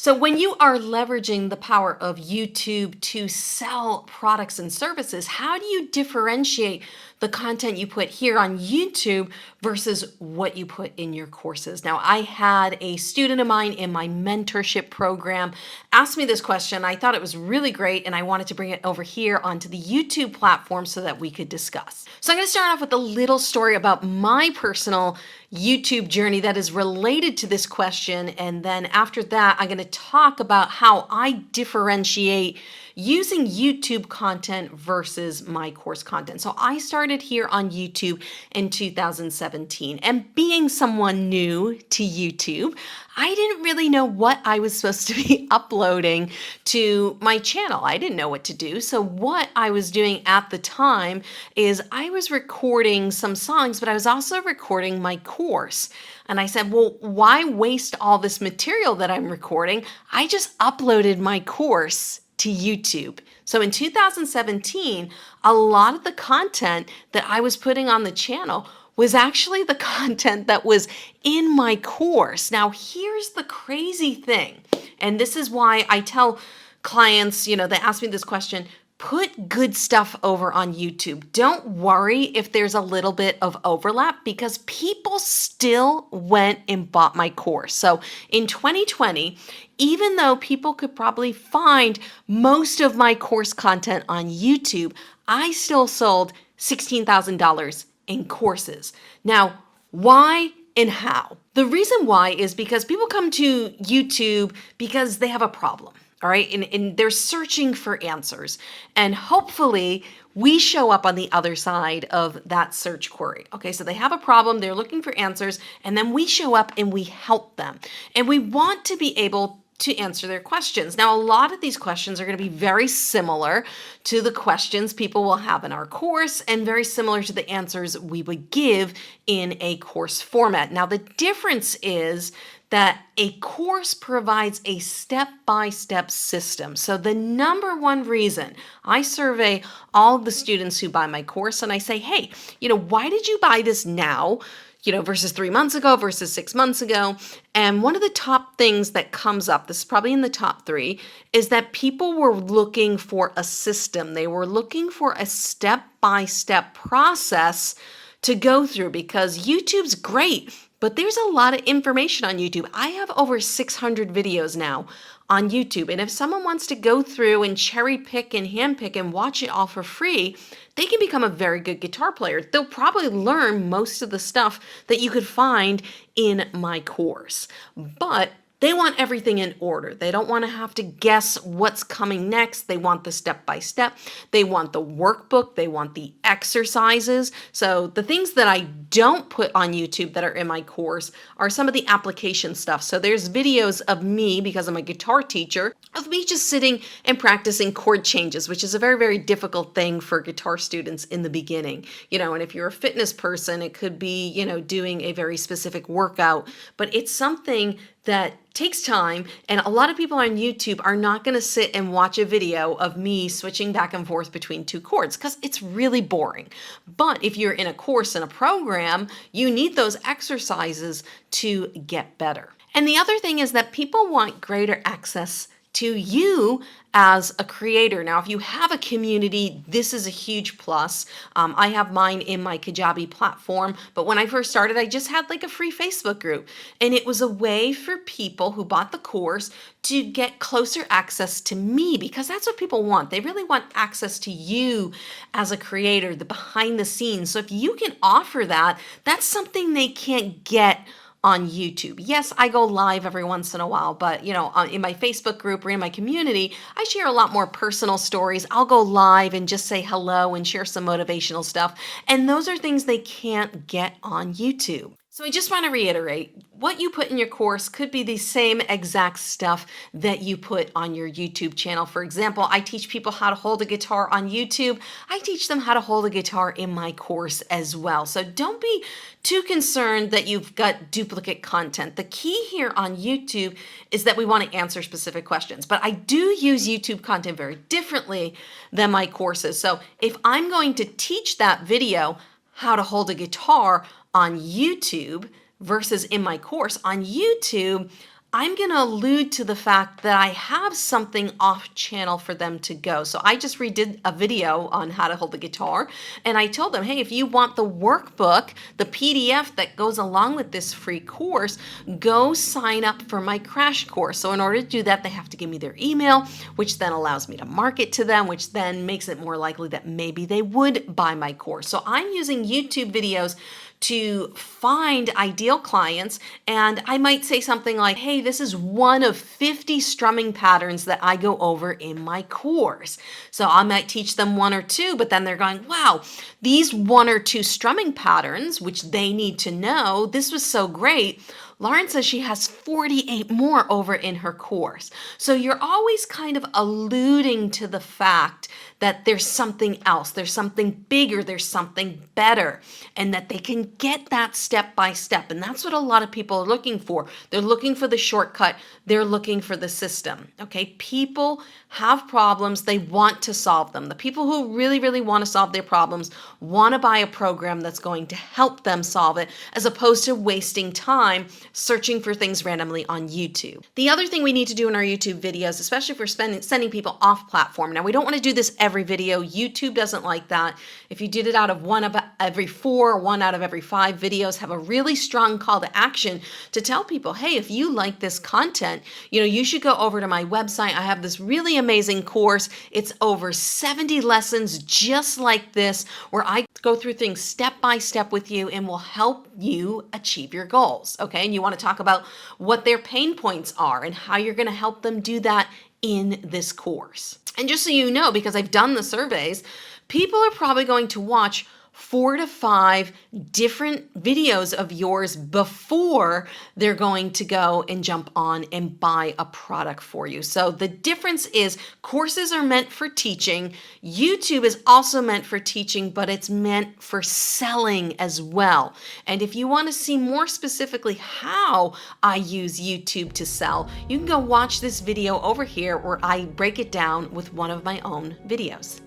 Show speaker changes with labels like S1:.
S1: So when you are leveraging the power of YouTube to sell products and services, how do you differentiate the content you put here on YouTube versus what you put in your courses? Now, I had a student of mine in my mentorship program ask me this question. I thought it was really great, and I wanted to bring it over here onto the YouTube platform so that we could discuss. So I'm going to start off with a little story about my personal YouTube journey that is related to this question. And then after that, I'm going to talk about how I differentiate using YouTube content versus my course content. So I started here on YouTube in 2017, and being someone new to YouTube, I didn't really know what I was supposed to be uploading to my channel. I didn't know what to do. So what I was doing at the time is I was recording some songs, but I was also recording my course. And I said, well, why waste all this material that I'm recording? I just uploaded my course to YouTube. So in 2017, a lot of the content that I was putting on the channel was actually the content that was in my course. Now, here's the crazy thing, and this is why I tell clients, they ask me this question, put good stuff over on YouTube. Don't worry if there's a little bit of overlap, because people still went and bought my course. So in 2020, even though people could probably find most of my course content on YouTube, I still sold $16,000 in courses. Now, why and how? The reason why is because people come to YouTube because they have a problem. All right. And they're searching for answers. And hopefully we show up on the other side of that search query. Okay. So they have a problem. They're looking for answers. And then we show up and we help them. And we want to be able to answer their questions. Now, a lot of these questions are going to be very similar to the questions people will have in our course, and very similar to the answers we would give in a course format. Now, the difference is that a course provides a step-by-step system. So the number one reason I survey all the students who buy my course, and I say, hey, why did you buy this now? Versus 3 months ago, versus 6 months ago. And one of the top things that comes up, this is probably in the top 3, is that people were looking for a system. They were looking for a step-by-step process to go through, because YouTube's great, but there's a lot of information on YouTube. I have over 600 videos now on YouTube. And if someone wants to go through and cherry pick and hand pick and watch it all for free, they can become a very good guitar player. They'll probably learn most of the stuff that you could find in my course. But they want everything in order. They don't want to have to guess what's coming next. They want the step-by-step. They want the workbook. They want the exercises. So the things that I don't put on YouTube that are in my course are some of the application stuff. So there's videos of me, because I'm a guitar teacher, of me just sitting and practicing chord changes, which is a very, very difficult thing for guitar students in the beginning. And if you're a fitness person, it could be, doing a very specific workout, but it's something that takes time, and a lot of people on YouTube are not going to sit and watch a video of me switching back and forth between 2 chords, because it's really boring. But if you're in a course and a program, you need those exercises to get better. And the other thing is that people want greater access to you as a creator. Now, if you have a community, this is a huge plus. I have mine in my Kajabi platform, but when I first started, I just had like a free Facebook group, and it was a way for people who bought the course to get closer access to me, because that's what people want. They really want access to you as a creator, the behind the scenes. So if you can offer that, that's something they can't get on YouTube. Yes, I go live every once in a while, but in my Facebook group or in my community, I share a lot more personal stories. I'll go live and just say hello and share some motivational stuff. And those are things they can't get on YouTube. So I just want to reiterate, what you put in your course could be the same exact stuff that you put on your YouTube channel. For example, I teach people how to hold a guitar on YouTube. I teach them how to hold a guitar in my course as well. So don't be too concerned that you've got duplicate content. The key here on YouTube is that we want to answer specific questions. But I do use YouTube content very differently than my courses. So if I'm going to teach that video, how to hold a guitar on YouTube versus in my course on YouTube, I'm going to allude to the fact that I have something off channel for them to go. So I just redid a video on how to hold the guitar, and I told them, hey, if you want the workbook, the PDF that goes along with this free course, go sign up for my crash course. So in order to do that, they have to give me their email, which then allows me to market to them, which then makes it more likely that maybe they would buy my course. So I'm using YouTube videos to find ideal clients, and I might say something like, hey, this is one of 50 strumming patterns that I go over in my course. So I might teach them one or two, but then they're going, wow, these one or two strumming patterns, which they need to know, this was so great. Lauren says she has 48 more over in her course. So you're always kind of alluding to the fact that there's something else, there's something bigger, there's something better, and that they can get that step by step. And that's what a lot of people are looking for. They're looking for the shortcut, they're looking for the system. Okay, people have problems, they want to solve them. The people who really, really want to solve their problems want to buy a program that's going to help them solve it, as opposed to wasting time searching for things randomly on YouTube. The other thing we need to do in our YouTube videos, especially if we're sending people off platform. Now, we don't want to do this every video. YouTube doesn't like that. If you did it out of one of every 4 or 1 out of every 5 videos, have a really strong call to action to tell people, hey, if you like this content, you should go over to my website. I have this really amazing course. It's over 70 lessons just like this, where I go through things step by step with you and will help you achieve your goals. Okay, and you want to talk about what their pain points are and how you're going to help them do that in this course. And just so you know, because I've done the surveys, people are probably going to watch 4 to 5 different videos of yours before they're going to go and jump on and buy a product for you. So the difference is courses are meant for teaching. YouTube is also meant for teaching, but it's meant for selling as well. And if you want to see more specifically how I use YouTube to sell, you can go watch this video over here where I break it down with one of my own videos.